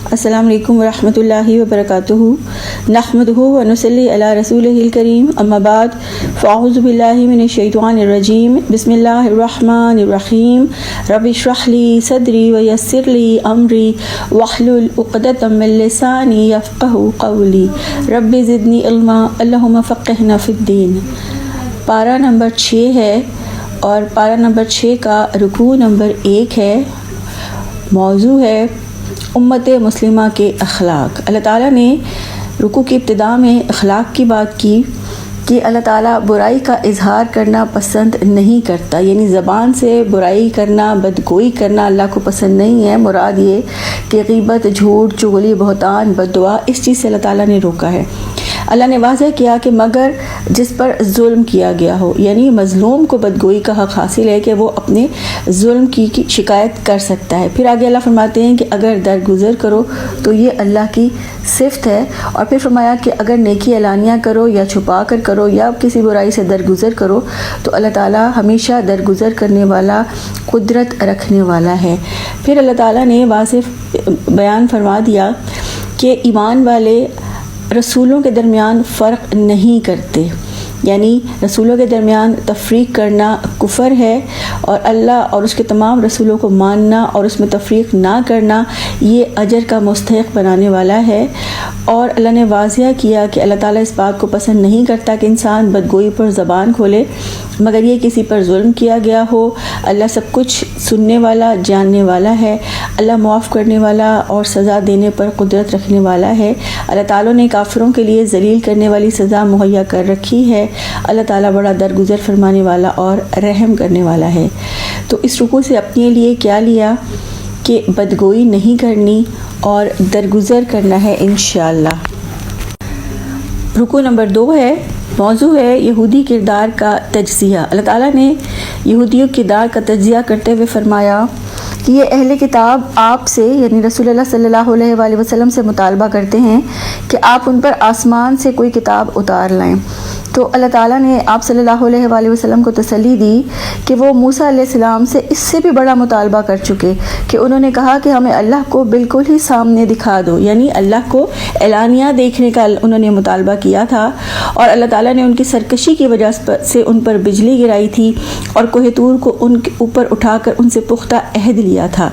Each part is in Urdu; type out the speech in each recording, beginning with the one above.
السلام علیکم ورحمۃ اللہ وبرکاتہ نحمدہ ونصلی علی رسولہ الکریم اما بعد فاعوذ باللہ من الشیطان الرجیم بسم اللہ الرحمن الرحیم رب اشرح لی صدری ویسر لی امری واحلل عقدۃ من لسانی یفقہوا قولی رب زدنی علما اللہم فقہنا فی الدین۔ پارہ نمبر 6 ہے اور پارہ نمبر 6 کا رکوع نمبر 1 ہے۔ موضوع ہے امت مسلمہ کے اخلاق۔ اللہ تعالیٰ نے رکوع کی ابتدا میں اخلاق کی بات کی کہ اللہ تعالیٰ برائی کا اظہار کرنا پسند نہیں کرتا، یعنی زبان سے برائی کرنا، بدگوئی کرنا اللہ کو پسند نہیں ہے۔ مراد یہ کہ غیبت، جھوٹ، چغلی، بہتان، بددعا، اس چیز سے اللہ تعالیٰ نے روکا ہے۔ اللہ نے واضح کیا کہ مگر جس پر ظلم کیا گیا ہو، یعنی مظلوم کو بدگوئی کا حق حاصل ہے کہ وہ اپنے ظلم کی شکایت کر سکتا ہے۔ پھر آگے اللہ فرماتے ہیں کہ اگر درگزر کرو تو یہ اللہ کی صفت ہے، اور پھر فرمایا کہ اگر نیکی اعلانیہ کرو یا چھپا کر کرو یا کسی برائی سے درگزر کرو تو اللہ تعالیٰ ہمیشہ درگزر کرنے والا، قدرت رکھنے والا ہے۔ پھر اللہ تعالیٰ نے واضح بیان فرما دیا کہ ایمان والے رسولوں کے درمیان فرق نہیں کرتے، یعنی رسولوں کے درمیان تفریق کرنا کفر ہے، اور اللہ اور اس کے تمام رسولوں کو ماننا اور اس میں تفریق نہ کرنا یہ اجر کا مستحق بنانے والا ہے۔ اور اللہ نے واضح کیا کہ اللہ تعالیٰ اس بات کو پسند نہیں کرتا کہ انسان بدگوئی پر زبان کھولے، مگر یہ کسی پر ظلم کیا گیا ہو۔ اللہ سب کچھ سننے والا، جاننے والا ہے۔ اللہ معاف کرنے والا اور سزا دینے پر قدرت رکھنے والا ہے۔ اللہ تعالیٰ نے کافروں کے لیے ذلیل کرنے والی سزا مہیا کر رکھی ہے۔ اللہ تعالیٰ بڑا درگزر فرمانے والا اور رحم کرنے والا ہے۔ تو اس رکوع سے اپنے لیے کیا لیا کہ بدگوئی نہیں کرنی اور درگزر کرنا ہے انشاءاللہ۔ رکوع نمبر 2 ہے۔ موضوع ہے یہودی کردار کا تجزیہ۔ اللہ تعالیٰ نے یہودیوں کردار کا تجزیہ کرتے ہوئے فرمایا کہ یہ اہل کتاب آپ سے، یعنی رسول اللہ صلی اللہ علیہ وآلہ وسلم سے مطالبہ کرتے ہیں کہ آپ ان پر آسمان سے کوئی کتاب اتار لائیں۔ تو اللہ تعالیٰ نے آپ صلی اللہ علیہ وآلہ وسلم کو تسلی دی کہ وہ موسیٰ علیہ السلام سے اس سے بھی بڑا مطالبہ کر چکے کہ انہوں نے کہا کہ ہمیں اللہ کو بالکل ہی سامنے دکھا دو، یعنی اللہ کو اعلانیہ دیکھنے کا انہوں نے مطالبہ کیا تھا، اور اللہ تعالیٰ نے ان کی سرکشی کی وجہ سے ان پر بجلی گرائی تھی اور کوہ طور کو ان کے اوپر اٹھا کر ان سے پختہ عہد لیا تھا،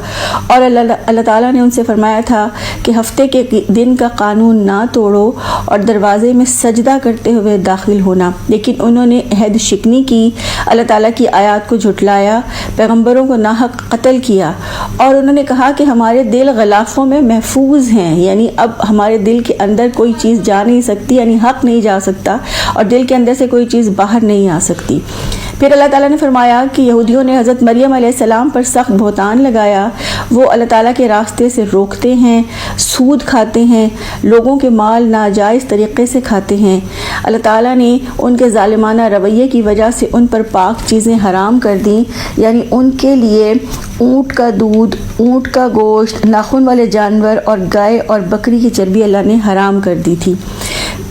اور اللہ تعالیٰ نے ان سے فرمایا تھا کہ ہفتے کے دن کا قانون نہ توڑو اور دروازے میں سجدہ کرتے ہوئے داخل ہونا، لیکن انہوں نے عہد شکنی کی، اللہ تعالیٰ کی آیات کو جھٹلایا، پیغمبروں کو ناحق قتل کیا، اور انہوں نے کہا کہ ہمارے دل غلافوں میں محفوظ ہیں، یعنی اب ہمارے دل کے اندر کوئی چیز جا نہیں سکتی، یعنی حق نہیں جا سکتا اور دل کے اندر سے کوئی چیز باہر نہیں آ سکتی۔ پھر اللہ تعالیٰ نے فرمایا کہ یہودیوں نے حضرت مریم علیہ السلام پر سخت بہتان لگایا، وہ اللہ تعالیٰ کے راستے سے روکتے ہیں، سود کھاتے ہیں، لوگوں کے مال ناجائز طریقے سے کھاتے ہیں۔ اللہ تعالیٰ نے ان کے ظالمانہ رویے کی وجہ سے ان پر پاک چیزیں حرام کر دیں، یعنی ان کے لیے اونٹ کا دودھ، اونٹ کا گوشت، ناخن والے جانور اور گائے اور بکری کی چربی اللہ نے حرام کر دی تھی۔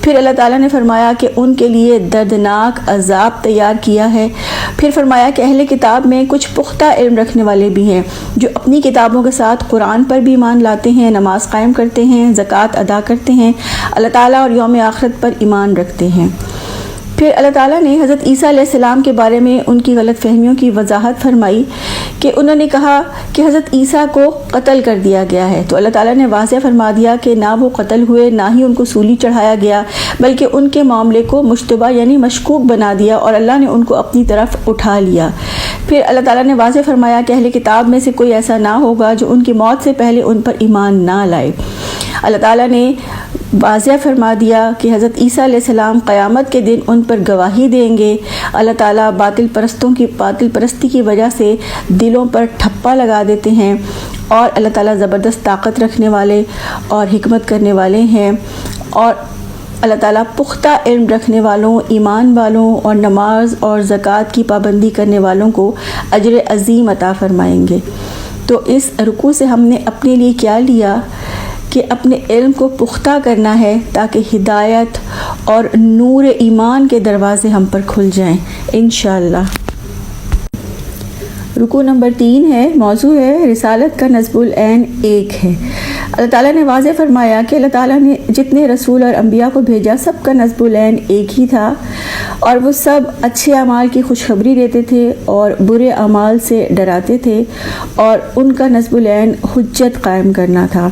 پھر اللہ تعالیٰ نے فرمایا کہ ان کے لیے دردناک عذاب تیار کیا ہے۔ پھر فرمایا کہ اہل کتاب میں کچھ پختہ علم رکھنے والے بھی ہیں جو اپنی کتابوں کے ساتھ قرآن پر بھی ایمان لاتے ہیں، نماز قائم کرتے ہیں، زکوٰۃ ادا کرتے ہیں، اللہ تعالیٰ اور یوم آخرت پر ایمان رکھتے ہیں۔ پھر اللہ تعالیٰ نے حضرت عیسیٰ علیہ السلام کے بارے میں ان کی غلط فہمیوں کی وضاحت فرمائی کہ انہوں نے کہا کہ حضرت عیسیٰ کو قتل کر دیا گیا ہے، تو اللہ تعالیٰ نے واضح فرما دیا کہ نہ وہ قتل ہوئے، نہ ہی ان کو سولی چڑھایا گیا، بلکہ ان کے معاملے کو مشتبہ یعنی مشکوک بنا دیا اور اللہ نے ان کو اپنی طرف اٹھا لیا۔ پھر اللہ تعالیٰ نے واضح فرمایا کہ اہل کتاب میں سے کوئی ایسا نہ ہوگا جو ان کی موت سے پہلے ان پر ایمان نہ لائے۔ اللہ تعالیٰ نے واضح فرما دیا کہ حضرت عیسیٰ علیہ السلام قیامت کے دن ان پر گواہی دیں گے۔ اللہ تعالیٰ باطل پرستی کی وجہ سے دلوں پر ٹھپا لگا دیتے ہیں، اور اللہ تعالیٰ زبردست طاقت رکھنے والے اور حکمت کرنے والے ہیں، اور اللہ تعالیٰ پختہ علم رکھنے والوں، ایمان والوں اور نماز اور زکوٰۃ کی پابندی کرنے والوں کو اجر عظیم عطا فرمائیں گے۔ تو اس رکوع سے ہم نے اپنے لیے کیا لیا کہ اپنے علم کو پختہ کرنا ہے تاکہ ہدایت اور نور ایمان کے دروازے ہم پر کھل جائیں انشاءاللہ۔ رکوع نمبر 3 ہے، موضوع ہے رسالت کا نصب العین ایک ہے۔ اللہ تعالیٰ نے واضح فرمایا کہ اللہ تعالیٰ نے جتنے رسول اور انبیاء کو بھیجا سب کا نصب العین ایک ہی تھا، اور وہ سب اچھے اعمال کی خوشخبری دیتے تھے اور برے اعمال سے ڈراتے تھے، اور ان کا نصب العین حجت قائم کرنا تھا۔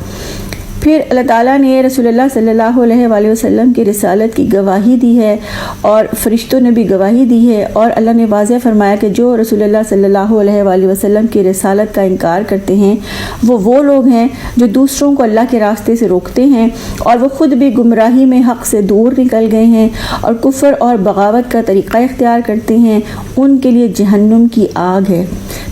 پھر اللہ تعالیٰ نے رسول اللہ صلی اللہ علیہ وآلہ وسلم کی رسالت کی گواہی دی ہے، اور فرشتوں نے بھی گواہی دی ہے، اور اللہ نے واضح فرمایا کہ جو رسول اللہ صلی اللہ علیہ وآلہ وسلم کی رسالت کا انکار کرتے ہیں وہ لوگ ہیں جو دوسروں کو اللہ کے راستے سے روکتے ہیں، اور وہ خود بھی گمراہی میں حق سے دور نکل گئے ہیں اور کفر اور بغاوت کا طریقہ اختیار کرتے ہیں، ان کے لیے جہنم کی آگ ہے۔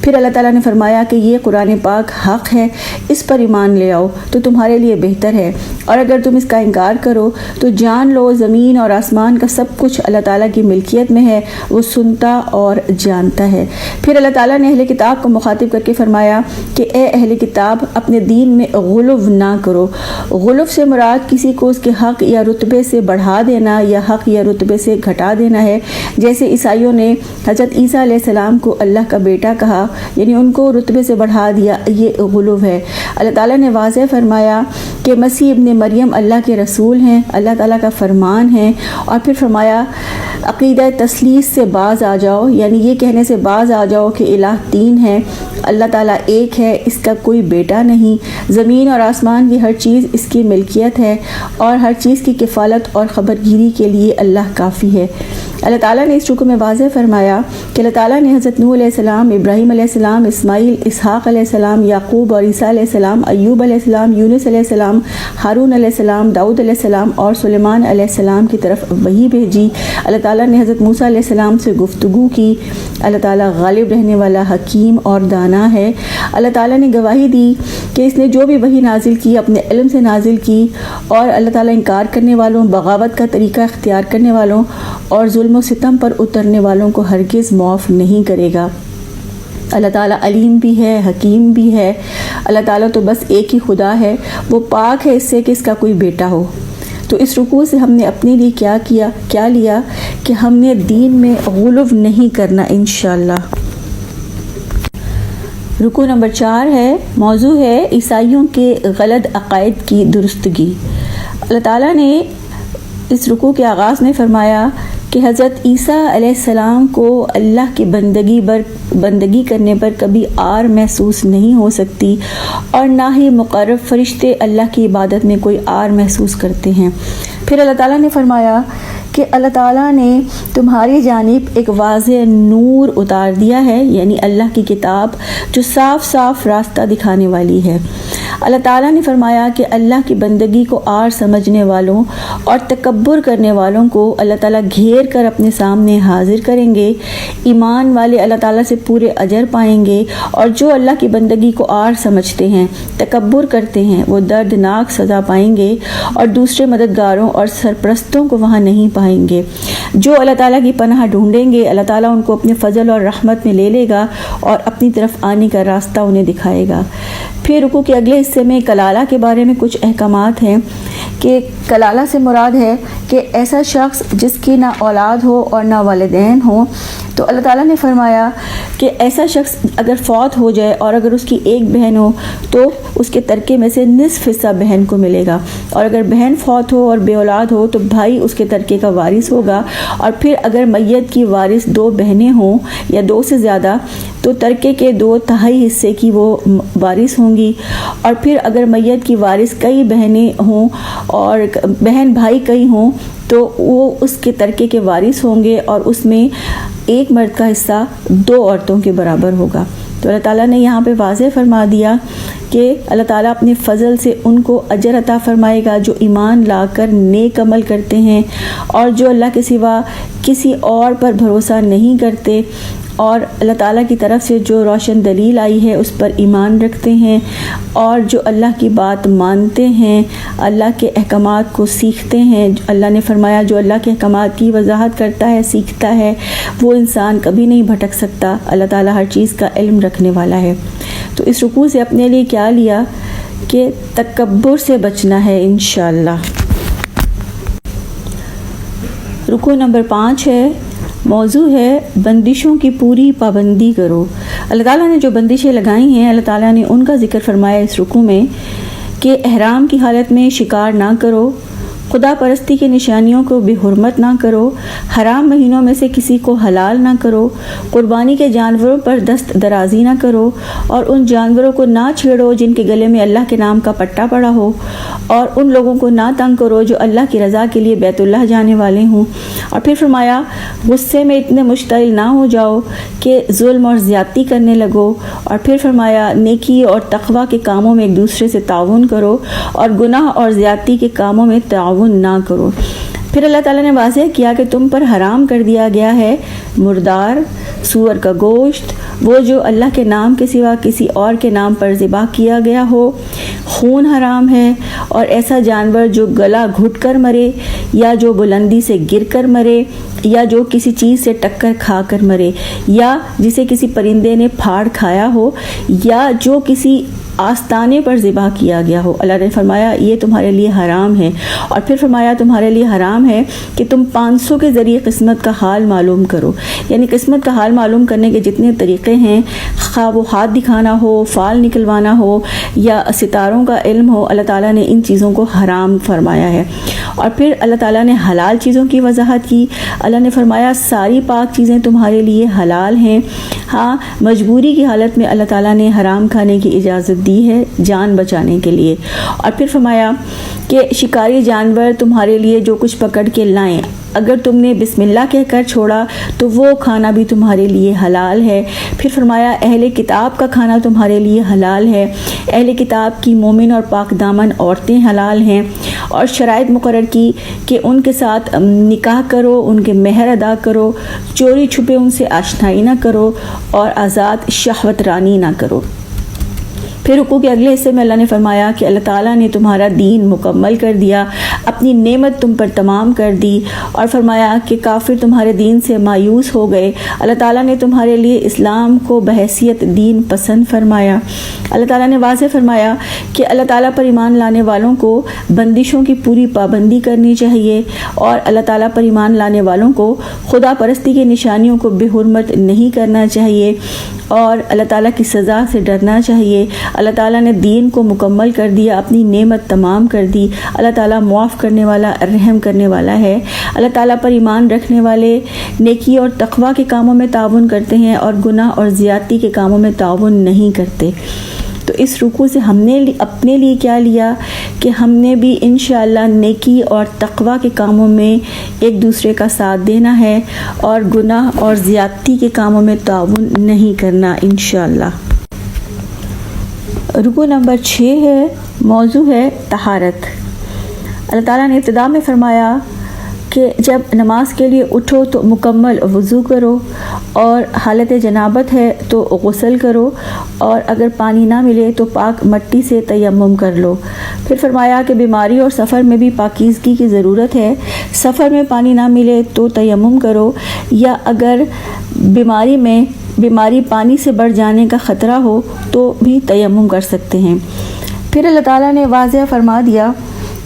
پھر اللہ تعالیٰ نے فرمایا کہ یہ قرآن پاک حق ہے، اس پر ایمان لے آؤ تو تمہارے لیے بہتر ہے، اور اگر تم اس کا انکار کرو تو جان لو زمین اور آسمان کا سب کچھ اللہ تعالیٰ کی ملکیت میں ہے، وہ سنتا اور جانتا ہے۔ پھر اللہ تعالیٰ نے اہل کتاب کو مخاطب کر کے فرمایا کہ اے اہل کتاب، اپنے دین میں غلو نہ کرو۔ غلو سے مراد کسی کو اس کے حق یا رتبے سے بڑھا دینا یا حق یا رتبے سے گھٹا دینا ہے، جیسے عیسائیوں نے حضرت عیسیٰ علیہ السلام کو اللہ کا بیٹا کہا، یعنی ان کو رتبے سے بڑھا دیا، یہ غلو ہے۔ اللہ تعالیٰ نے واضح فرمایا کہ مسیح ابن مریم اللہ کے رسول ہیں، اللہ تعالیٰ کا فرمان ہے، اور پھر فرمایا عقیدہ تثلیث سے باز آ جاؤ، یعنی یہ کہنے سے باز آ جاؤ کہ الہ تین ہے، اللہ تعالیٰ ایک ہے، اس کا کوئی بیٹا نہیں، زمین اور آسمان کی ہر چیز اس کی ملکیت ہے، اور ہر چیز کی کفالت اور خبرگیری کے لیے اللہ کافی ہے۔ اللہ تعالیٰ نے اس رکوع میں واضح فرمایا کہ اللہ تعالیٰ نے حضرت نوح علیہ السلام، ابراہیم علیہ السلام، اسماعیل، اسحاق علیہ السلام، یعقوب اور عیسیٰ علیہ السلام، ایوب علیہ السلام، یونس علیہ السلام، ہارون علیہ السلام، داؤد علیہ السلام اور سلیمان علیہ السلام کی طرف وحی بھیجی۔ اللہ تعالیٰ نے حضرت موسیٰ علیہ السلام سے گفتگو کی۔ اللہ تعالیٰ غالب رہنے والا حکیم اور دانا ہے۔ اللہ تعالیٰ نے گواہی دی کہ اس نے جو بھی وحی نازل کی اپنے علم سے نازل کی، اور اللہ تعالیٰ انکار کرنے والوں، بغاوت کا طریقہ اختیار کرنے والوں اور ظلم و ستم پر اترنے والوں کو ہرگز معاف نہیں کرے گا۔ اللہ تعالیٰ علیم بھی ہے، حکیم بھی ہے۔ اللہ تعالیٰ تو بس ایک ہی خدا ہے، وہ پاک ہے اس سے کہ اس کا کوئی بیٹا ہو۔ تو اس رکوع سے ہم نے اپنے لیے کیا لیا کہ ہم نے دین میں غلو نہیں کرنا انشاءاللہ۔ رکوع نمبر 4 ہے، موضوع ہے عیسائیوں کے غلط عقائد کی درستگی۔ اللہ تعالیٰ نے اس رکوع کے آغاز میں فرمایا کہ حضرت عیسیٰ علیہ السلام کو اللہ کی بندگی کرنے پر کبھی آر محسوس نہیں ہو سکتی، اور نہ ہی مقرب فرشتے اللہ کی عبادت میں کوئی آر محسوس کرتے ہیں۔ پھر اللہ تعالیٰ نے فرمایا کہ اللہ تعالیٰ نے تمہاری جانب ایک واضح نور اتار دیا ہے، یعنی اللہ کی کتاب جو صاف صاف راستہ دکھانے والی ہے۔ اللہ تعالیٰ نے فرمایا کہ اللہ کی بندگی کو آر سمجھنے والوں اور تکبر کرنے والوں کو اللہ تعالیٰ گھیر کر اپنے سامنے حاضر کریں گے۔ ایمان والے اللہ تعالیٰ سے پورے اجر پائیں گے، اور جو اللہ کی بندگی کو آر سمجھتے ہیں، تکبر کرتے ہیں، وہ دردناک سزا پائیں گے، اور دوسرے مددگاروں اور سرپرستوں کو وہاں نہیں پائیں گے۔ جو اللہ تعالیٰ کی پناہ ڈھونڈیں گے، اللہ تعالیٰ ان کو اپنے فضل اور رحمت میں لے لے گا اور اپنی طرف آنے کا راستہ انہیں دکھائے گا۔ پھر رکوع کے اگلے حصے میں کلالہ کے بارے میں کچھ احکامات ہیں کہ کلالہ سے مراد ہے کہ ایسا شخص جس کی نہ اولاد ہو اور نہ والدین ہوں۔ تو اللہ تعالیٰ نے فرمایا کہ ایسا شخص اگر فوت ہو جائے اور اگر اس کی ایک بہن ہو تو اس کے ترکے میں سے نصف حصہ بہن کو ملے گا، اور اگر بہن فوت ہو اور بے اولاد ہو تو بھائی اس کے ترکے کا وارث ہوگا، اور پھر اگر میت کی وارث 2 بہنیں ہوں یا 2 سے زیادہ تو ترکے کے 2/3 حصے کی وہ وارث ہوں گی، اور پھر اگر میت کی وارث کئی بہنیں ہوں اور بہن بھائی کئی ہوں تو وہ اس کے ترکے کے وارث ہوں گے، اور اس میں ایک مرد کا حصہ 2 عورتوں کے برابر ہوگا۔ تو اللہ تعالیٰ نے یہاں پہ واضح فرما دیا کہ اللہ تعالیٰ اپنے فضل سے ان کو اجر عطا فرمائے گا جو ایمان لا کر نیک عمل کرتے ہیں، اور جو اللہ کے سوا کسی اور پر بھروسہ نہیں کرتے، اور اللہ تعالیٰ کی طرف سے جو روشن دلیل آئی ہے اس پر ایمان رکھتے ہیں، اور جو اللہ کی بات مانتے ہیں، اللہ کے احکامات کو سیکھتے ہیں۔ اللہ نے فرمایا جو اللہ کے احکامات کی وضاحت کرتا ہے، سیکھتا ہے، وہ انسان کبھی نہیں بھٹک سکتا۔ اللہ تعالیٰ ہر چیز کا علم رکھنے والا ہے۔ تو اس رکوع سے اپنے لیے کیا لیا کہ تکبر سے بچنا ہے انشاءاللہ۔ رکوع نمبر 5 ہے، موضوع ہے بندشوں کی پوری پابندی کرو۔ اللہ تعالیٰ نے جو بندشیں لگائی ہیں، اللہ تعالیٰ نے ان کا ذکر فرمایا اس رکوع میں کہ احرام کی حالت میں شکار نہ کرو، خدا پرستی کی نشانیوں کو بے حرمت نہ کرو، حرام مہینوں میں سے کسی کو حلال نہ کرو، قربانی کے جانوروں پر دست درازی نہ کرو، اور ان جانوروں کو نہ چھیڑو جن کے گلے میں اللہ کے نام کا پٹا پڑا ہو، اور ان لوگوں کو نہ تنگ کرو جو اللہ کی رضا کے لیے بیت اللہ جانے والے ہوں۔ اور پھر فرمایا غصے میں اتنے مشتعل نہ ہو جاؤ کہ ظلم اور زیادتی کرنے لگو، اور پھر فرمایا نیکی اور تقوی کے کاموں میں ایک دوسرے سے تعاون کرو اور گناہ اور زیادتی کے کاموں میں تعاون نہ کرو۔ پھر اللہ تعالیٰ نے واضح کیا کہ تم پر حرام کر دیا گیا ہے مردار، سور کا گوشت، وہ جو اللہ کے نام کے سوا کسی اور کے نام پر ذبح کیا گیا ہو، خون حرام ہے، اور ایسا جانور جو گلا گھٹ کر مرے، یا جو بلندی سے گر کر مرے، یا جو کسی چیز سے ٹکر کھا کر مرے، یا جسے کسی پرندے نے پھاڑ کھایا ہو، یا جو کسی آستانے پر ذبح کیا گیا ہو۔ اللہ نے فرمایا یہ تمہارے لیے حرام ہے، اور پھر فرمایا تمہارے لیے حرام ہے کہ تم 500 کے ذریعے قسمت کا حال معلوم کرو، یعنی قسمت کا حال معلوم کرنے کے جتنے طریقے ہیں، خواہ وہ ہاتھ دکھانا ہو، فال نکلوانا ہو، یا ستاروں کا علم ہو، اللہ تعالیٰ نے ان چیزوں کو حرام فرمایا ہے۔ اور پھر اللہ تعالیٰ نے حلال چیزوں کی وضاحت کی۔ اللہ نے فرمایا ساری پاک چیزیں تمہارے لیے حلال ہیں، ہاں مجبوری کی حالت میں اللہ تعالیٰ نے حرام کھانے کی اجازت دی ہے جان بچانے کے لیے۔ اور پھر فرمایا کہ شکاری جانور تمہارے لیے جو کچھ پکڑ کے لائیں، اگر تم نے بسم اللہ کہہ کر چھوڑا تو وہ کھانا بھی تمہارے لیے حلال ہے۔ پھر فرمایا اہل کتاب کا کھانا تمہارے لیے حلال ہے، اہل کتاب کی مومن اور پاک دامن عورتیں حلال ہیں، اور شرائط مقرر کی کہ ان کے ساتھ نکاح کرو، ان کے مہر ادا کرو، چوری چھپے ان سے آشنائی نہ کرو، اور آزاد شہوت رانی نہ کرو۔ پھر رکوع کے اگلے حصے میں اللہ نے فرمایا کہ اللہ تعالیٰ نے تمہارا دین مکمل کر دیا، اپنی نعمت تم پر تمام کر دی، اور فرمایا کہ کافر تمہارے دین سے مایوس ہو گئے۔ اللہ تعالیٰ نے تمہارے لیے اسلام کو بحیثیت دین پسند فرمایا۔ اللہ تعالیٰ نے واضح فرمایا کہ اللہ تعالیٰ پر ایمان لانے والوں کو بندشوں کی پوری پابندی کرنی چاہیے، اور اللہ تعالیٰ پر ایمان لانے والوں کو خدا پرستی کی نشانیوں کو بے حرمت نہیں کرنا چاہیے، اور اللہ تعالیٰ کی سزا سے ڈرنا چاہیے۔ اللہ تعالیٰ نے دین کو مکمل کر دیا، اپنی نعمت تمام کر دی۔ اللہ تعالیٰ معاف کرنے والا، رحم کرنے والا ہے۔ اللہ تعالیٰ پر ایمان رکھنے والے نیکی اور تقوی کے کاموں میں تعاون کرتے ہیں، اور گناہ اور زیادتی کے کاموں میں تعاون نہیں کرتے۔ تو اس رکوع سے ہم نے اپنے لیے کیا لیا کہ ہم نے بھی انشاءاللہ نیکی اور تقوی کے کاموں میں ایک دوسرے کا ساتھ دینا ہے، اور گناہ اور زیادتی کے کاموں میں تعاون نہیں کرنا انشاءاللہ۔ رکوع نمبر 6 ہے، موضوع ہے طہارت۔ اللہ تعالیٰ نے ابتدا میں فرمایا کہ جب نماز کے لیے اٹھو تو مکمل وضو کرو، اور حالت جنابت ہے تو غسل کرو، اور اگر پانی نہ ملے تو پاک مٹی سے تیمم کر لو۔ پھر فرمایا کہ بیماری اور سفر میں بھی پاکیزگی کی ضرورت ہے، سفر میں پانی نہ ملے تو تیمم کرو، یا اگر بیماری پانی سے بڑھ جانے کا خطرہ ہو تو بھی تیمم کر سکتے ہیں۔ پھر اللہ تعالیٰ نے واضح فرما دیا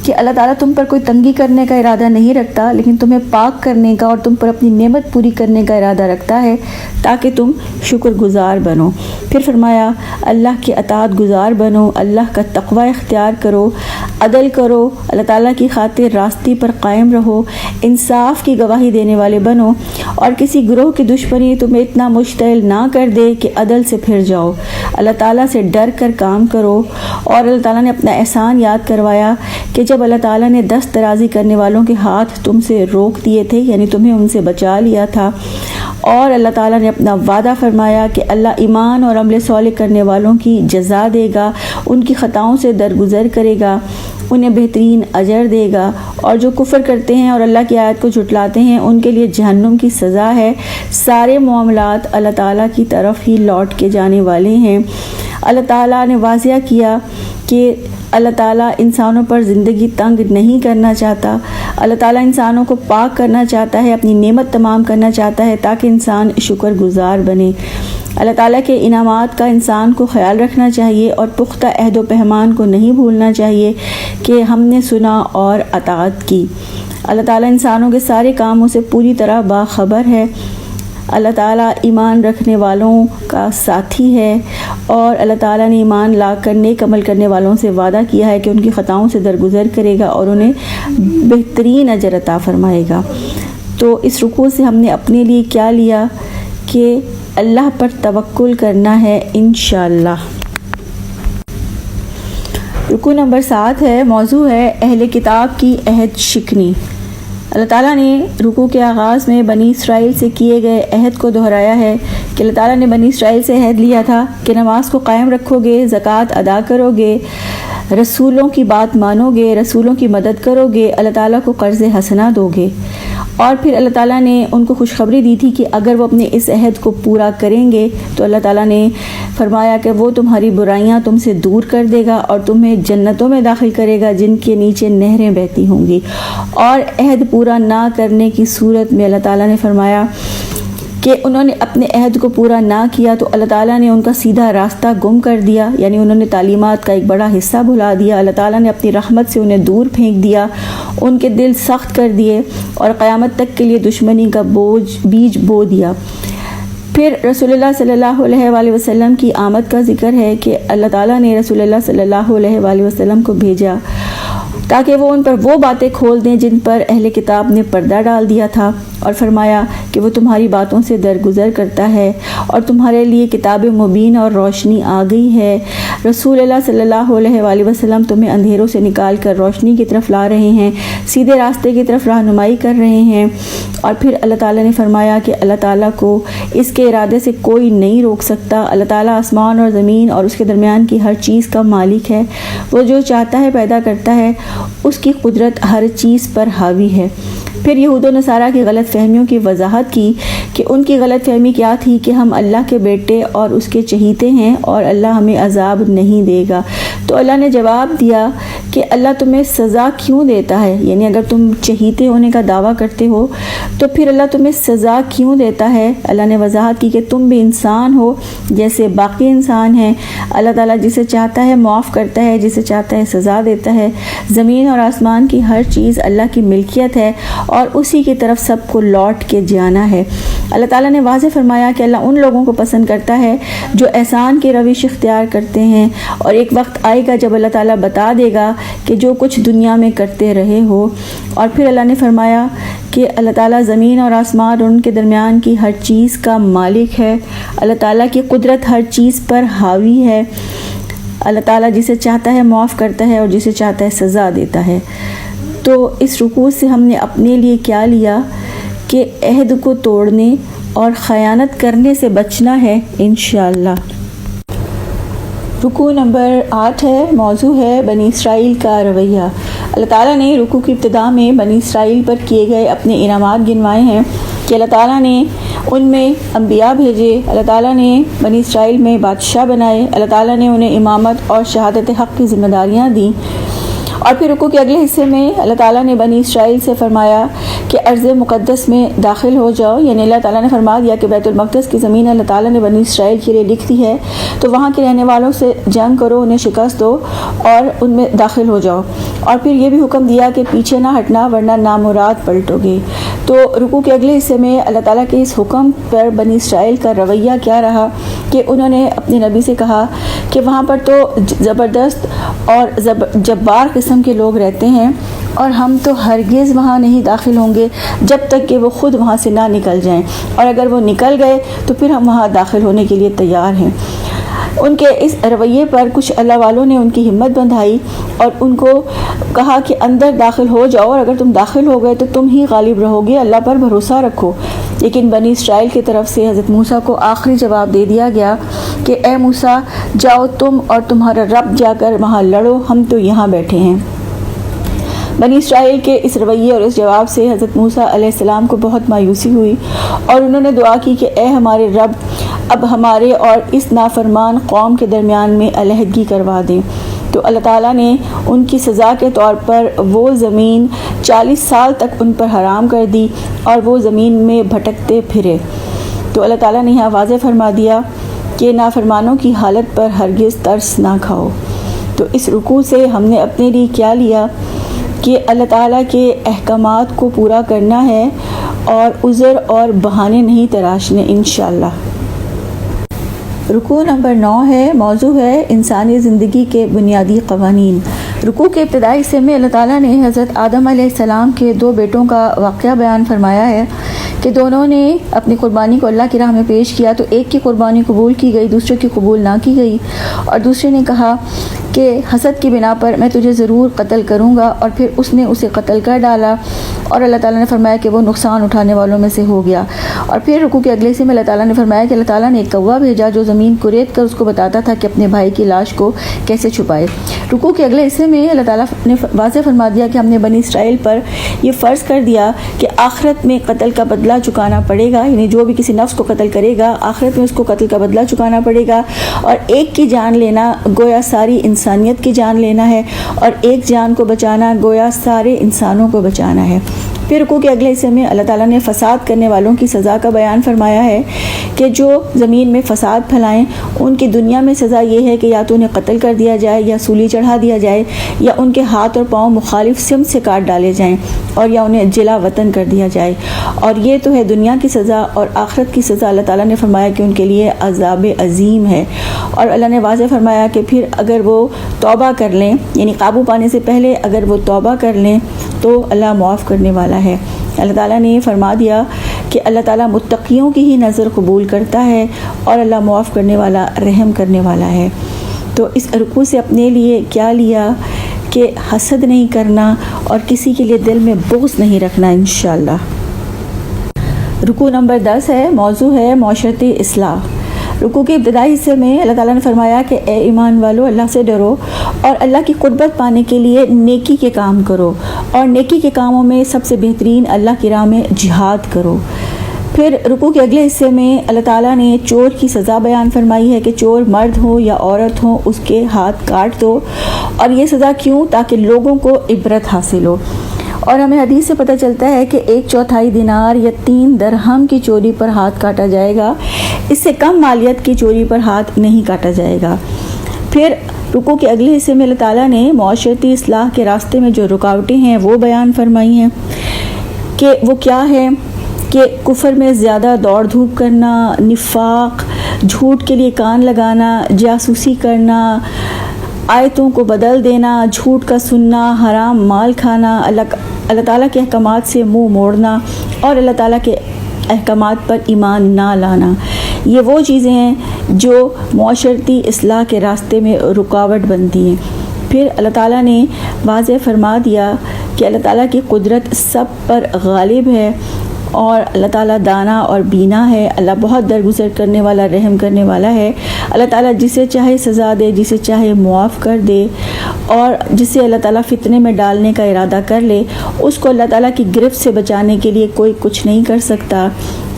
کہ اللہ تعالیٰ تم پر کوئی تنگی کرنے کا ارادہ نہیں رکھتا، لیکن تمہیں پاک کرنے کا اور تم پر اپنی نعمت پوری کرنے کا ارادہ رکھتا ہے تاکہ تم شکر گزار بنو۔ پھر فرمایا اللہ کے اطاعت گزار بنو، اللہ کا تقوی اختیار کرو، عدل کرو، اللہ تعالیٰ کی خاطر راستے پر قائم رہو، انصاف کی گواہی دینے والے بنو، اور کسی گروہ کی دشمنی تمہیں اتنا مشتعل نہ کر دے کہ عدل سے پھر جاؤ۔ اللہ تعالیٰ سے ڈر کر کام کرو۔ اور اللہ تعالیٰ نے اپنا احسان یاد کروایا کہ جب اللہ تعالیٰ نے دست درازی کرنے والوں کے ہاتھ تم سے روک دیے تھے، یعنی تمہیں ان سے بچا لیا تھا، اور اللہ تعالیٰ نے اپنا وعدہ فرمایا کہ اللہ ایمان اور عمل صالح کرنے والوں کی جزا دے گا، ان کی خطاؤں سے درگزر کرے گا، انہیں بہترین اجر دے گا، اور جو کفر کرتے ہیں اور اللہ کی آیت کو جھٹلاتے ہیں ان کے لیے جہنم کی سزا ہے۔ سارے معاملات اللہ تعالیٰ کی طرف ہی لوٹ کے جانے والے ہیں۔ اللہ تعالیٰ نے واضح کیا کہ اللہ تعالیٰ انسانوں پر زندگی تنگ نہیں کرنا چاہتا، اللہ تعالیٰ انسانوں کو پاک کرنا چاہتا ہے، اپنی نعمت تمام کرنا چاہتا ہے تاکہ انسان شکر گزار بنے۔ اللہ تعالیٰ کے انعامات کا انسان کو خیال رکھنا چاہیے، اور پختہ عہد و پیمان کو نہیں بھولنا چاہیے کہ ہم نے سنا اور اطاعت کی۔ اللہ تعالیٰ انسانوں کے سارے کاموں سے پوری طرح باخبر ہے۔ اللہ تعالیٰ ایمان رکھنے والوں کا ساتھی ہے، اور اللہ تعالیٰ نے ایمان لا کر نیک عمل کرنے والوں سے وعدہ کیا ہے کہ ان کی خطاؤں سے درگزر کرے گا اور انہیں بہترین اجر عطا فرمائے گا۔ تو اس رکوع سے ہم نے اپنے لیے کیا لیا کہ اللہ پر توکل کرنا ہے انشاءاللہ۔ رکوع نمبر 7 ہے، موضوع ہے اہل کتاب کی عہد شکنی۔ اللہ تعالیٰ نے رکوع کے آغاز میں بنی اسرائیل سے کیے گئے عہد کو دہرایا ہے کہ اللہ تعالیٰ نے بنی اسرائیل سے عہد لیا تھا کہ نماز کو قائم رکھو گے، زکوٰۃ ادا کرو گے، رسولوں کی بات مانو گے، رسولوں کی مدد کرو گے، اللہ تعالیٰ کو قرض حسنہ دو گے۔ اور پھر اللہ تعالیٰ نے ان کو خوشخبری دی تھی کہ اگر وہ اپنے اس عہد کو پورا کریں گے تو اللہ تعالیٰ نے فرمایا کہ وہ تمہاری برائیاں تم سے دور کر دے گا اور تمہیں جنتوں میں داخل کرے گا جن کے نیچے نہریں بہتی ہوں گی۔ اور عہد پورا نہ کرنے کی صورت میں اللہ تعالیٰ نے فرمایا کہ انہوں نے اپنے عہد کو پورا نہ کیا تو اللہ تعالیٰ نے ان کا سیدھا راستہ گم کر دیا، یعنی انہوں نے تعلیمات کا ایک بڑا حصہ بھلا دیا۔ اللہ تعالیٰ نے اپنی رحمت سے انہیں دور پھینک دیا، ان کے دل سخت کر دیے اور قیامت تک کے لیے دشمنی کا بیج بو دیا۔ پھر رسول اللہ صلی اللہ علیہ وآلہ وسلم کی آمد کا ذکر ہے کہ اللہ تعالیٰ نے رسول اللہ صلی اللہ علیہ وآلہ وسلم کو بھیجا تاکہ وہ ان پر وہ باتیں کھول دیں جن پر اہل کتاب نے پردہ ڈال دیا تھا، اور فرمایا کہ وہ تمہاری باتوں سے درگزر کرتا ہے اور تمہارے لیے کتاب مبین اور روشنی آ گئی ہے۔ رسول اللہ صلی اللہ علیہ وآلہ وسلم تمہیں اندھیروں سے نکال کر روشنی کی طرف لا رہے ہیں، سیدھے راستے کی طرف رہنمائی کر رہے ہیں۔ اور پھر اللہ تعالیٰ نے فرمایا کہ اللہ تعالیٰ کو اس کے ارادے سے کوئی نہیں روک سکتا۔ اللہ تعالیٰ آسمان اور زمین اور اس کے درمیان کی ہر چیز کا مالک ہے، وہ جو چاہتا ہے پیدا کرتا ہے، اس کی قدرت ہر چیز پر حاوی ہے۔ پھر یہود و نصارہ کی غلط فہمیوں کی وضاحت کی کہ ان کی غلط فہمی کیا تھی کہ ہم اللہ کے بیٹے اور اس کے چہیتے ہیں اور اللہ ہمیں عذاب نہیں دے گا۔ تو اللہ نے جواب دیا کہ اللہ تمہیں سزا کیوں دیتا ہے، یعنی اگر تم چہیتے ہونے کا دعویٰ کرتے ہو تو پھر اللہ تمہیں سزا کیوں دیتا ہے۔ اللہ نے وضاحت کی کہ تم بھی انسان ہو جیسے باقی انسان ہیں۔ اللہ تعالیٰ جسے چاہتا ہے معاف کرتا ہے، جسے چاہتا ہے سزا دیتا ہے۔ زمین اور آسمان کی ہر چیز اللہ کی ملکیت ہے اور اسی کی طرف سب کو لوٹ کے جانا ہے۔ اللہ تعالیٰ نے واضح فرمایا کہ اللہ ان لوگوں کو پسند کرتا ہے جو احسان کی روش اختیار کرتے ہیں، اور ایک وقت آئے گا جب اللہ تعالیٰ بتا دے گا کہ جو کچھ دنیا میں کرتے رہے ہو۔ اور پھر اللہ نے فرمایا کہ اللہ تعالیٰ زمین اور آسمان اور ان کے درمیان کی ہر چیز کا مالک ہے۔ اللہ تعالیٰ کی قدرت ہر چیز پر حاوی ہے۔ اللہ تعالیٰ جسے چاہتا ہے معاف کرتا ہے اور جسے چاہتا ہے سزا دیتا ہے۔ تو اس رکوع سے ہم نے اپنے لیے کیا لیا کہ عہد کو توڑنے اور خیانت کرنے سے بچنا ہے انشاءاللہ۔ رکوع نمبر 8 ہے، موضوع ہے بنی اسرائیل کا رویہ۔ اللہ تعالیٰ نے رکوع کی ابتدا میں بنی اسرائیل پر کیے گئے اپنے انعامات گنوائے ہیں کہ اللہ تعالیٰ نے ان میں انبیاء بھیجے، اللہ تعالیٰ نے بنی اسرائیل میں بادشاہ بنائے، اللہ تعالیٰ نے انہیں امامت اور شہادت حق کی ذمہ داریاں دیں۔ اور پھر رکوع کے اگلے حصے میں اللہ تعالیٰ نے بنی اسرائیل سے فرمایا کہ ارض مقدس میں داخل ہو جاؤ، یعنی اللہ تعالیٰ نے فرما دیا کہ بیت المقدس کی زمین اللہ تعالیٰ نے بنی اسرائیل کے لیے لکھ دی ہے، تو وہاں کے رہنے والوں سے جنگ کرو، انہیں شکست دو اور ان میں داخل ہو جاؤ۔ اور پھر یہ بھی حکم دیا کہ پیچھے نہ ہٹنا ورنہ نامراد پلٹو گے۔ تو رکوع کے اگلے حصے میں اللہ تعالیٰ کے اس حکم پر بنی اسرائیل کا رویہ کیا رہا کہ انہوں نے اپنے نبی سے کہا کہ وہاں پر تو زبردست اور جبار قسم کے لوگ رہتے ہیں اور ہم تو ہرگز وہاں نہیں داخل ہوں گے جب تک کہ وہ خود وہاں سے نہ نکل جائیں، اور اگر وہ نکل گئے تو پھر ہم وہاں داخل ہونے کے لیے تیار ہیں۔ ان کے اس رویے پر کچھ اللہ والوں نے ان کی ہمت بندھائی اور ان کو کہا کہ اندر داخل ہو جاؤ، اور اگر تم داخل ہو گئے تو تم ہی غالب رہو گے، اللہ پر بھروسہ رکھو۔ لیکن بنی اسرائیل کی طرف سے حضرت موسیٰ کو آخری جواب دے دیا گیا کہ اے موسیٰ جاؤ تم اور تمہارا رب جا کر وہاں لڑو، ہم تو یہاں بیٹھے ہیں۔ بنی اسرائیل کے اس رویے اور اس جواب سے حضرت موسیٰ علیہ السلام کو بہت مایوسی ہوئی اور انہوں نے دعا کی کہ اے ہمارے رب اب ہمارے اور اس نافرمان قوم کے درمیان میں علیحدگی کروا دیں۔ تو اللہ تعالیٰ نے ان کی سزا کے طور پر وہ زمین 40 سال تک ان پر حرام کر دی اور وہ زمین میں بھٹکتے پھرے۔ تو اللہ تعالیٰ نے یہاں واضح فرما دیا کہ نافرمانوں کی حالت پر ہرگز ترس نہ کھاؤ۔ تو اس رکوع سے ہم نے اپنے لیے کیا لیا کہ اللہ تعالیٰ کے احکامات کو پورا کرنا ہے اور عذر اور بہانے نہیں تراشنے انشاءاللہ۔ رکوع نمبر 9 ہے، موضوع ہے انسانی زندگی کے بنیادی قوانین۔ رکوع کے ابتدائی حصے میں اللہ تعالیٰ نے حضرت آدم علیہ السلام کے 2 بیٹوں کا واقعہ بیان فرمایا ہے کہ دونوں نے اپنی قربانی کو اللہ کی راہ میں پیش کیا تو ایک کی قربانی قبول کی گئی، دوسرے کی قبول نہ کی گئی، اور دوسرے نے کہا کہ حسد کی بنا پر میں تجھے ضرور قتل کروں گا، اور پھر اس نے اسے قتل کر ڈالا، اور اللہ تعالیٰ نے فرمایا کہ وہ نقصان اٹھانے والوں میں سے ہو گیا۔ اور پھر رکوع کے اگلے حصے میں اللہ تعالیٰ نے فرمایا کہ اللہ تعالیٰ نے ایک کوا بھیجا جو زمین کو ریت کر اس کو بتاتا تھا کہ اپنے بھائی کی لاش کو کیسے چھپائے۔ رکوع کے اگلے حصے میں اللہ تعالیٰ نے واضح فرما دیا کہ ہم نے بنی اسرائیل پر یہ فرض کر دیا کہ آخرت میں قتل کا بدلہ چکانا پڑے گا، یعنی جو بھی کسی نفس کو قتل کرے گا آخرت میں اس کو قتل کا بدلہ چکانا پڑے گا، اور ایک کی جان لینا گویا ساری انسانیت کی جان لینا ہے، اور ایک جان کو بچانا گویا سارے انسانوں کو بچانا ہے۔ پھر رکوع کے اگلے حصے میں اللہ تعالیٰ نے فساد کرنے والوں کی سزا کا بیان فرمایا ہے کہ جو زمین میں فساد پھیلائیں ان کی دنیا میں سزا یہ ہے کہ یا تو انہیں قتل کر دیا جائے یا سولی چڑھا دیا جائے، یا ان کے ہاتھ اور پاؤں مخالف سمت سے کاٹ ڈالے جائیں، اور یا انہیں جلا وطن کر دیا جائے۔ اور یہ تو ہے دنیا کی سزا، اور آخرت کی سزا اللہ تعالیٰ نے فرمایا کہ ان کے لیے عذاب عظیم ہے۔ اور اللہ نے واضح فرمایا کہ پھر اگر وہ توبہ کر لیں، یعنی قابو پانے سے پہلے اگر وہ توبہ کر لیں تو اللہ معاف کرنے والا ہے۔ اللہ تعالیٰ نے یہ فرما دیا کہ اللہ تعالیٰ متقیوں کی ہی نظر قبول کرتا ہے، اور اللہ معاف کرنے والا رحم کرنے والا ہے۔ تو اس رکوع سے اپنے لیے کیا لیا کہ حسد نہیں کرنا اور کسی کے لیے دل میں بغض نہیں رکھنا انشاءاللہ۔ رکوع نمبر 10 ہے، موضوع ہے معاشرتی اصلاح۔ رکوع کے ابتدائی حصے میں اللہ تعالیٰ نے فرمایا کہ اے ایمان والو اللہ سے ڈرو اور اللہ کی قربت پانے کے لیے نیکی کے کام کرو، اور نیکی کے کاموں میں سب سے بہترین اللہ کی راہ میں جہاد کرو۔ پھر رکوع کے اگلے حصے میں اللہ تعالیٰ نے چور کی سزا بیان فرمائی ہے کہ چور مرد ہو یا عورت ہو اس کے ہاتھ کاٹ دو، اور یہ سزا کیوں؟ تاکہ لوگوں کو عبرت حاصل ہو۔ اور ہمیں حدیث سے پتہ چلتا ہے کہ 1/4 دینار یا 3 درہم کی چوری پر ہاتھ کاٹا جائے گا، اس سے کم مالیت کی چوری پر ہاتھ نہیں کاٹا جائے گا۔ پھر رکوع کے اگلے حصے میں اللہ تعالیٰ نے معاشرتی اصلاح کے راستے میں جو رکاوٹیں ہیں وہ بیان فرمائی ہیں کہ وہ کیا ہے، کہ کفر میں زیادہ دوڑ دھوپ کرنا، نفاق، جھوٹ کے لیے کان لگانا، جاسوسی کرنا، آیتوں کو بدل دینا، جھوٹ کا سننا، حرام مال کھانا، اللہ تعالیٰ کے احکامات سے منہ موڑنا، اور اللہ تعالیٰ کے احکامات پر ایمان نہ لانا، یہ وہ چیزیں ہیں جو معاشرتی اصلاح کے راستے میں رکاوٹ بنتی ہیں۔ پھر اللہ تعالیٰ نے واضح فرما دیا کہ اللہ تعالیٰ کی قدرت سب پر غالب ہے، اور اللہ تعالیٰ دانا اور بینا ہے، اللہ بہت درگزر کرنے والا، رحم کرنے والا ہے۔ اللہ تعالیٰ جسے چاہے سزا دے، جسے چاہے معاف کر دے، اور جسے اللہ تعالیٰ فتنے میں ڈالنے کا ارادہ کر لے اس کو اللہ تعالیٰ کی گرفت سے بچانے کے لیے کوئی کچھ نہیں کر سکتا،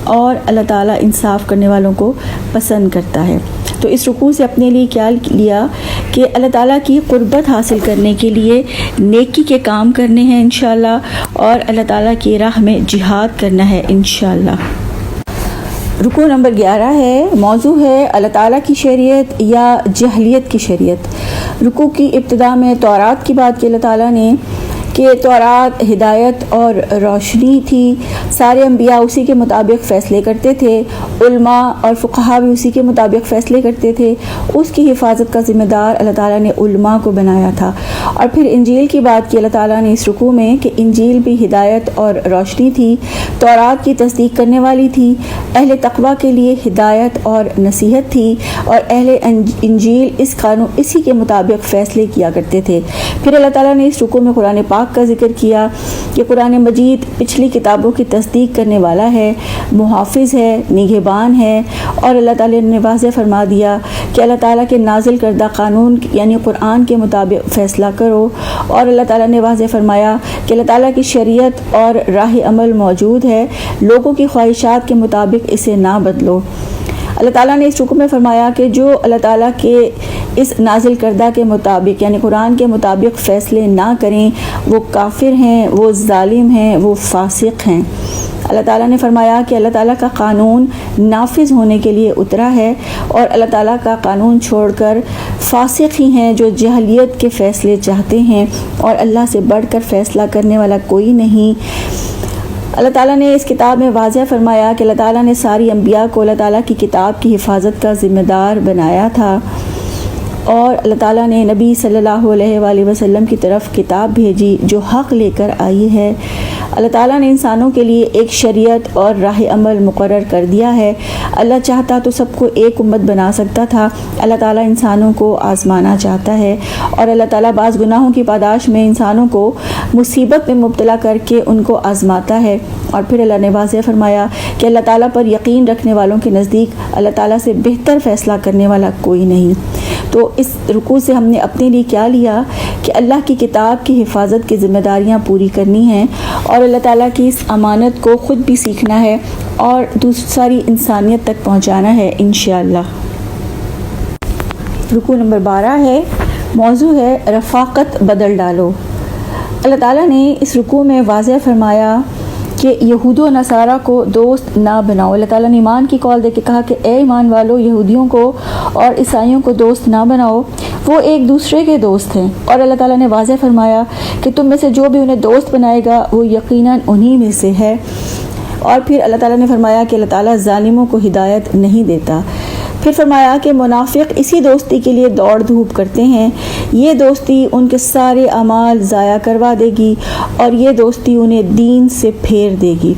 اور اللہ تعالیٰ انصاف کرنے والوں کو پسند کرتا ہے۔ تو اس رکوع سے اپنے لیے کیا لیا کہ اللہ تعالیٰ کی قربت حاصل کرنے کے لیے نیکی کے کام کرنے ہیں انشاءاللہ، اور اللہ تعالیٰ کی راہ میں جہاد کرنا ہے انشاءاللہ۔ رکوع نمبر 11 ہے، موضوع ہے اللہ تعالیٰ کی شریعت یا جاہلیت کی شریعت۔ رکوع کی ابتدا میں تورات کی بات کی اللہ تعالیٰ نے کہ تورات ہدایت اور روشنی تھی، سارے انبیاء اسی کے مطابق فیصلے کرتے تھے، علماء اور فقہا بھی اسی کے مطابق فیصلے کرتے تھے، اس کی حفاظت کا ذمہ دار اللہ تعالیٰ نے علماء کو بنایا تھا۔ اور پھر انجیل کی بات کی اللہ تعالیٰ نے اس رکوع میں کہ انجیل بھی ہدایت اور روشنی تھی، تورات کی تصدیق کرنے والی تھی، اہل تقویٰ کے لیے ہدایت اور نصیحت تھی، اور اہل انجیل اس قانون اسی کے مطابق فیصلے کیا کرتے تھے۔ پھر اللہ تعالیٰ نے اس رکوع میں قرآن پاک کا ذکر کیا کہ قرآن مجید پچھلی کتابوں کی تصدیق کرنے والا ہے، محافظ ہے، نگہبان ہے، اور اللہ تعالیٰ نے واضح فرما دیا کہ اللہ تعالیٰ کے نازل کردہ قانون یعنی قرآن کے مطابق فیصلہ کرو، اور اللہ تعالیٰ نے واضح فرمایا کہ اللہ تعالیٰ کی شریعت اور راہ عمل موجود ہے، لوگوں کی خواہشات کے مطابق اسے نہ بدلو۔ اللہ تعالیٰ نے اس رکوع میں فرمایا کہ جو اللہ تعالیٰ کے اس نازل کردہ کے مطابق یعنی قرآن کے مطابق فیصلے نہ کریں وہ کافر ہیں، وہ ظالم ہیں، وہ فاسق ہیں۔ اللہ تعالیٰ نے فرمایا کہ اللہ تعالیٰ کا قانون نافذ ہونے کے لیے اترا ہے، اور اللہ تعالیٰ کا قانون چھوڑ کر فاسق ہی ہیں جو جہلیت کے فیصلے چاہتے ہیں، اور اللہ سے بڑھ کر فیصلہ کرنے والا کوئی نہیں۔ اللہ تعالیٰ نے اس کتاب میں واضح فرمایا کہ اللہ تعالیٰ نے ساری انبیاء کو اللہ تعالیٰ کی کتاب کی حفاظت کا ذمہ دار بنایا تھا، اور اللہ تعالیٰ نے نبی صلی اللہ علیہ وآلہ وسلم کی طرف کتاب بھیجی جو حق لے کر آئی ہے۔ اللہ تعالیٰ نے انسانوں کے لیے ایک شریعت اور راہ عمل مقرر کر دیا ہے۔ اللہ چاہتا تو سب کو ایک امت بنا سکتا تھا، اللہ تعالیٰ انسانوں کو آزمانا چاہتا ہے، اور اللہ تعالیٰ بعض گناہوں کی پاداش میں انسانوں کو مصیبت میں مبتلا کر کے ان کو آزماتا ہے۔ اور پھر اللہ نے واضح فرمایا کہ اللہ تعالیٰ پر یقین رکھنے والوں کے نزدیک اللہ تعالیٰ سے بہتر فیصلہ کرنے والا کوئی نہیں۔ تو اس رکوع سے ہم نے اپنے لیے کیا لیا کہ اللہ کی کتاب کی حفاظت کی ذمہ داریاں پوری کرنی ہیں، اور اللہ تعالیٰ کی اس امانت کو خود بھی سیکھنا ہے اور ساری انسانیت تک پہنچانا ہے انشاءاللہ۔ رکوع نمبر 12 ہے، موضوع ہے رفاقت بدل ڈالو۔ اللہ تعالیٰ نے اس رکوع میں واضح فرمایا کہ یہود و نصارہ کو دوست نہ بناؤ۔ اللہ تعالیٰ نے ایمان کی کال دے کے کہا کہ اے ایمان والو، یہودیوں کو اور عیسائیوں کو دوست نہ بناؤ، وہ ایک دوسرے کے دوست ہیں۔ اور اللہ تعالیٰ نے واضح فرمایا کہ تم میں سے جو بھی انہیں دوست بنائے گا وہ یقیناً انہی میں سے ہے۔ اور پھر اللہ تعالیٰ نے فرمایا کہ اللہ تعالیٰ ظالموں کو ہدایت نہیں دیتا۔ پھر فرمایا کہ منافق اسی دوستی کے لیے دوڑ دھوپ کرتے ہیں، یہ دوستی ان کے سارے اعمال ضائع کروا دے گی، اور یہ دوستی انہیں دین سے پھیر دے گی۔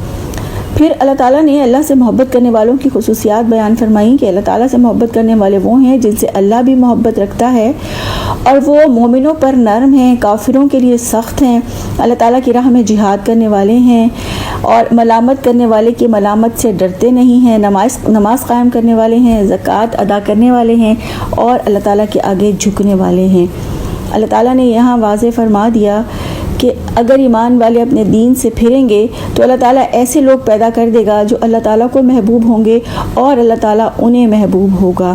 پھر اللہ تعالیٰ نے اللہ سے محبت کرنے والوں کی خصوصیات بیان فرمائیں کہ اللہ تعالیٰ سے محبت کرنے والے وہ ہیں جن سے اللہ بھی محبت رکھتا ہے، اور وہ مومنوں پر نرم ہیں، کافروں کے لیے سخت ہیں، اللہ تعالیٰ کی راہ میں جہاد کرنے والے ہیں، اور ملامت کرنے والے کی ملامت سے ڈرتے نہیں ہیں، نماز قائم کرنے والے ہیں، زکوٰۃ ادا کرنے والے ہیں، اور اللہ تعالیٰ کے آگے جھکنے والے ہیں۔ اللہ تعالیٰ نے یہاں واضح فرما دیا کہ اگر ایمان والے اپنے دین سے پھریں گے تو اللہ تعالیٰ ایسے لوگ پیدا کر دے گا جو اللہ تعالیٰ کو محبوب ہوں گے، اور اللہ تعالیٰ انہیں محبوب ہوگا۔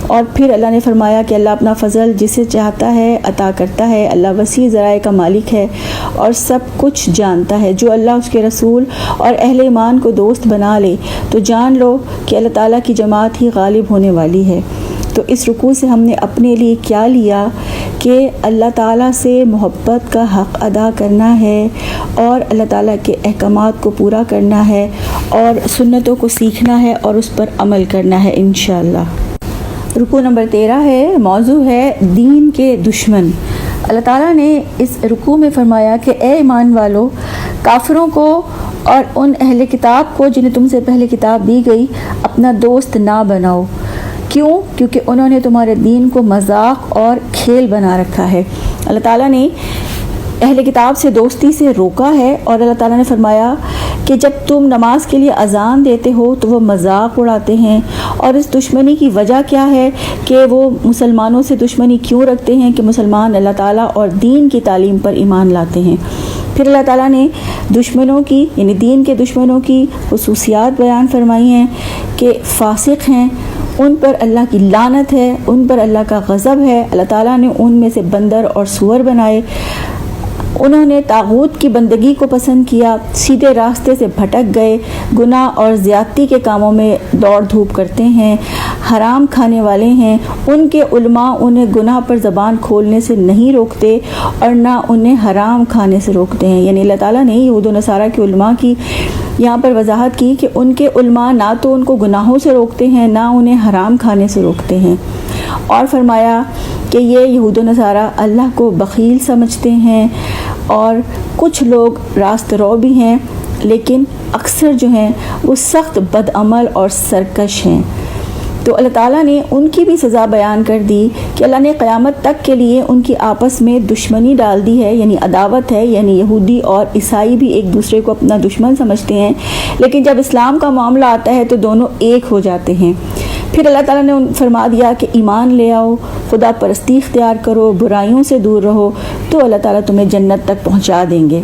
اور پھر اللہ نے فرمایا کہ اللہ اپنا فضل جسے چاہتا ہے عطا کرتا ہے، اللہ وسیع ذرائع کا مالک ہے اور سب کچھ جانتا ہے۔ جو اللہ اس کے رسول اور اہل ایمان کو دوست بنا لے تو جان لو کہ اللہ تعالیٰ کی جماعت ہی غالب ہونے والی ہے۔ تو اس رکوع سے ہم نے اپنے لیے کیا لیا کہ اللہ تعالیٰ سے محبت کا حق ادا کرنا ہے، اور اللہ تعالیٰ کے احکامات کو پورا کرنا ہے، اور سنتوں کو سیکھنا ہے اور اس پر عمل کرنا ہے انشاءاللہ۔ رکوع نمبر 13 ہے، موضوع ہے دین کے دشمن۔ اللہ تعالیٰ نے اس رکوع میں فرمایا کہ اے ایمان والو، کافروں کو اور ان اہل کتاب کو جنہیں تم سے پہلے کتاب دی گئی اپنا دوست نہ بناؤ۔ کیوں؟ کیونکہ انہوں نے تمہارے دین کو مذاق اور کھیل بنا رکھا ہے۔ اللہ تعالیٰ نے اہل کتاب سے دوستی سے روکا ہے، اور اللہ تعالیٰ نے فرمایا کہ جب تم نماز کے لیے اذان دیتے ہو تو وہ مذاق اڑاتے ہیں۔ اور اس دشمنی کی وجہ کیا ہے کہ وہ مسلمانوں سے دشمنی کیوں رکھتے ہیں کہ مسلمان اللہ تعالیٰ اور دین کی تعلیم پر ایمان لاتے ہیں۔ پھر اللہ تعالیٰ نے دشمنوں کی یعنی دین کے دشمنوں کی خصوصیات بیان فرمائی ہیں کہ فاسق ہیں، ان پر اللہ کی لعنت ہے، ان پر اللہ کا غضب ہے۔ اللہ تعالیٰ نے ان میں سے بندر اور سور بنائے، انہوں نے طاغوت کی بندگی کو پسند کیا، سیدھے راستے سے بھٹک گئے، گناہ اور زیادتی کے کاموں میں دوڑ دھوپ کرتے ہیں، حرام کھانے والے ہیں۔ ان کے علماء انہیں گناہ پر زبان کھولنے سے نہیں روکتے اور نہ انہیں حرام کھانے سے روکتے ہیں۔ یعنی اللہ تعالیٰ نے یہود و نصارہ کے علماء کی یہاں پر وضاحت کی کہ ان کے علماء نہ تو ان کو گناہوں سے روکتے ہیں، نہ انہیں حرام کھانے سے روکتے ہیں۔ اور فرمایا کہ یہ یہود و نصارہ اللہ کو بخیل سمجھتے ہیں، اور کچھ لوگ راست رو بھی ہیں، لیکن اکثر جو ہیں وہ سخت بد عمل اور سرکش ہیں۔ تو اللہ تعالیٰ نے ان کی بھی سزا بیان کر دی کہ اللہ نے قیامت تک کے لیے ان کی آپس میں دشمنی ڈال دی ہے، یعنی عداوت ہے، یعنی یہودی اور عیسائی بھی ایک دوسرے کو اپنا دشمن سمجھتے ہیں، لیکن جب اسلام کا معاملہ آتا ہے تو دونوں ایک ہو جاتے ہیں۔ پھر اللہ تعالیٰ نے فرما دیا کہ ایمان لے آؤ، خدا پرستی اختیار کرو، برائیوں سے دور رہو، تو اللہ تعالیٰ تمہیں جنت تک پہنچا دیں گے۔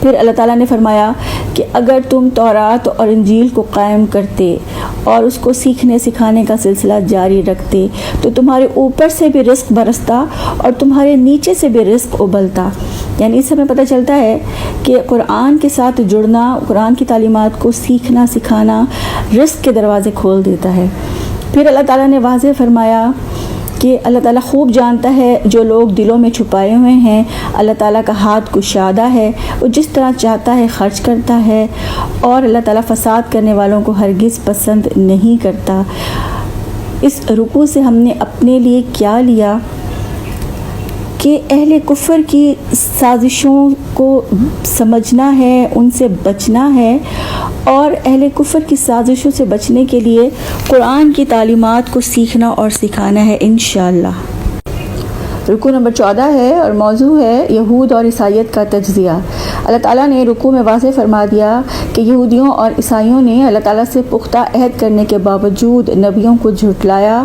پھر اللہ تعالیٰ نے فرمایا کہ اگر تم تورات اور انجیل کو قائم کرتے اور اس کو سیکھنے سکھانے کا سلسلہ جاری رکھتے تو تمہارے اوپر سے بھی رزق برستا اور تمہارے نیچے سے بھی رزق ابلتا۔ یعنی اس سے ہمیں پتہ چلتا ہے کہ قرآن کے ساتھ جڑنا، قرآن کی تعلیمات کو سیکھنا سکھانا رزق کے دروازے کھول دیتا ہے۔ پھر اللہ تعالیٰ نے واضح فرمایا کہ اللہ تعالیٰ خوب جانتا ہے جو لوگ دلوں میں چھپائے ہوئے ہیں، اللہ تعالیٰ کا ہاتھ کشادہ ہے، وہ جس طرح چاہتا ہے خرچ کرتا ہے، اور اللہ تعالیٰ فساد کرنے والوں کو ہرگز پسند نہیں کرتا۔ اس رکوع سے ہم نے اپنے لیے کیا لیا کہ اہل کفر کی سازشوں کو سمجھنا ہے، ان سے بچنا ہے، اور اہل کفر کی سازشوں سے بچنے کے لیے قرآن کی تعلیمات کو سیکھنا اور سکھانا ہے انشاءاللہ۔ رکوع نمبر 14 ہے اور موضوع ہے یہود اور عیسائیت کا تجزیہ۔ اللہ تعالیٰ نے رکوع میں واضح فرما دیا کہ یہودیوں اور عیسائیوں نے اللہ تعالیٰ سے پختہ عہد کرنے کے باوجود نبیوں کو جھٹلایا،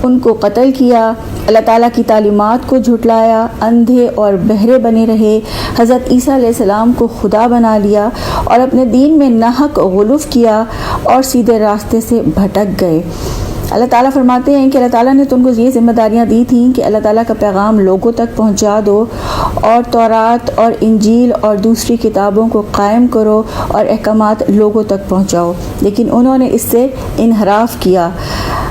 ان کو قتل کیا، اللہ تعالیٰ کی تعلیمات کو جھٹلایا، اندھے اور بہرے بنے رہے، حضرت عیسیٰ علیہ السلام کو خدا بنا لیا اور اپنے دین میں ناحق غلو کیا اور سیدھے راستے سے بھٹک گئے۔ اللہ تعالیٰ فرماتے ہیں کہ اللہ تعالیٰ نے تم کو یہ ذمہ داریاں دی تھیں کہ اللہ تعالیٰ کا پیغام لوگوں تک پہنچا دو اور تورات اور انجیل اور دوسری کتابوں کو قائم کرو اور احکامات لوگوں تک پہنچاؤ، لیکن انہوں نے اس سے انحراف کیا۔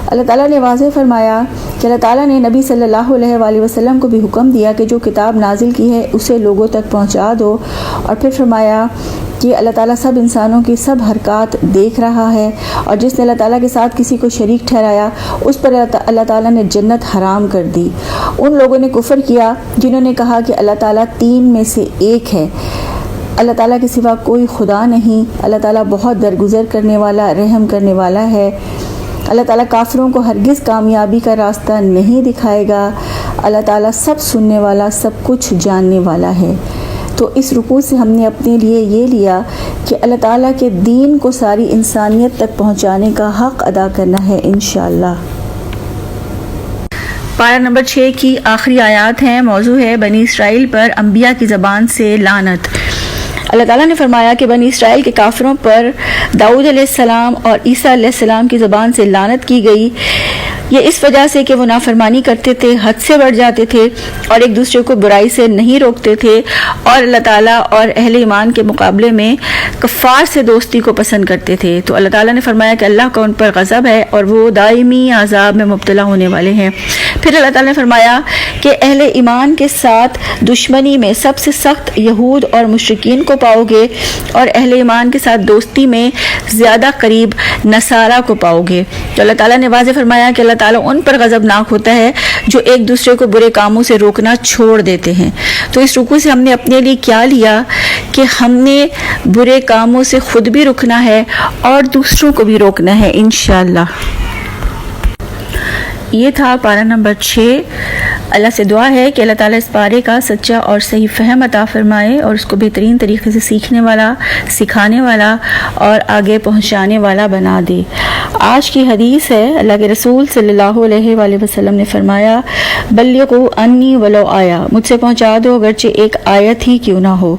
اللہ تعالیٰ نے واضح فرمایا کہ اللہ تعالیٰ نے نبی صلی اللہ علیہ وآلہ وسلم کو بھی حکم دیا کہ جو کتاب نازل کی ہے اسے لوگوں تک پہنچا دو، اور پھر فرمایا کہ اللہ تعالیٰ سب انسانوں کی سب حرکات دیکھ رہا ہے، اور جس نے اللہ تعالیٰ کے ساتھ کسی کو شریک ٹھہرایا اس پر اللہ تعالیٰ نے جنت حرام کر دی۔ ان لوگوں نے کفر کیا جنہوں نے کہا کہ اللہ تعالیٰ تین میں سے ایک ہے، اللہ تعالیٰ کے سوا کوئی خدا نہیں، اللہ تعالیٰ بہت درگزر کرنے والا رحم کرنے والا ہے، اللہ تعالیٰ کافروں کو ہرگز کامیابی کا راستہ نہیں دکھائے گا، اللہ تعالیٰ سب سننے والا سب کچھ جاننے والا ہے۔ تو اس رکوع سے ہم نے اپنے لیے یہ لیا کہ اللہ تعالیٰ کے دین کو ساری انسانیت تک پہنچانے کا حق ادا کرنا ہے انشاءاللہ۔ پارہ نمبر 6 کی آخری آیات ہیں، موضوع ہے بنی اسرائیل پر انبیاء کی زبان سے لعنت۔ اللہ تعالیٰ نے فرمایا کہ بنی اسرائیل کے کافروں پر داؤد علیہ السلام اور عیسیٰ علیہ السلام کی زبان سے لعنت کی گئی، یہ اس وجہ سے کہ وہ نافرمانی کرتے تھے، حد سے بڑھ جاتے تھے اور ایک دوسرے کو برائی سے نہیں روکتے تھے، اور اللہ تعالیٰ اور اہل ایمان کے مقابلے میں کفار سے دوستی کو پسند کرتے تھے۔ تو اللہ تعالیٰ نے فرمایا کہ اللہ کا ان پر غضب ہے اور وہ دائمی عذاب میں مبتلا ہونے والے ہیں۔ پھر اللہ تعالیٰ نے فرمایا کہ اہل ایمان کے ساتھ دشمنی میں سب سے سخت یہود اور مشرکین کو پاؤ گے، اور اہل ایمان کے ساتھ دوستی میں زیادہ قریب نصارہ کو پاؤ گے۔ تو اللہ تعالیٰ نے واضح فرمایا کہ اللہ تعالیٰ ان پر غضبناک ہوتا ہے جو ایک دوسرے کو برے کاموں سے روکنا چھوڑ دیتے ہیں۔ تو اس رکوع سے ہم نے اپنے لیے کیا لیا کہ ہم نے برے کاموں سے خود بھی رکنا ہے اور دوسروں کو بھی روکنا ہے انشاءاللہ۔ یہ تھا پارہ نمبر 6۔ اللہ سے دعا ہے کہ اللہ تعالیٰ اس پارے کا سچا اور صحیح فہم عطا فرمائے اور اس کو بہترین طریقے سے سیکھنے والا، سکھانے والا اور آگے پہنچانے والا بنا دے۔ آج کی حدیث ہے، اللہ کے رسول صلی اللہ علیہ وآلہ وسلم نے فرمایا، بلغوا انی ولو آیا، مجھ سے پہنچا دو اگرچہ ایک آیت ہی کیوں نہ ہو۔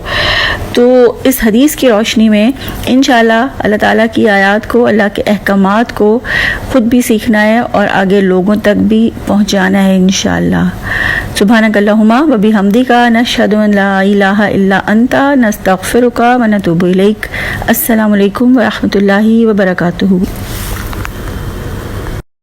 تو اس حدیث کی روشنی میں انشاءاللہ اللہ تعالیٰ کی آیات کو، اللہ کے احکامات کو خود بھی سیکھنا ہے اور آگے لوگوں تک بھی پہنچانا ہے انشاءاللہ۔ سبحانک اللہم و بحمدک، نشہد ان لا الہ الا انت، نستغفرک و نتوب الیک۔ السلام علیکم ورحمۃ اللہ وبرکاتہ۔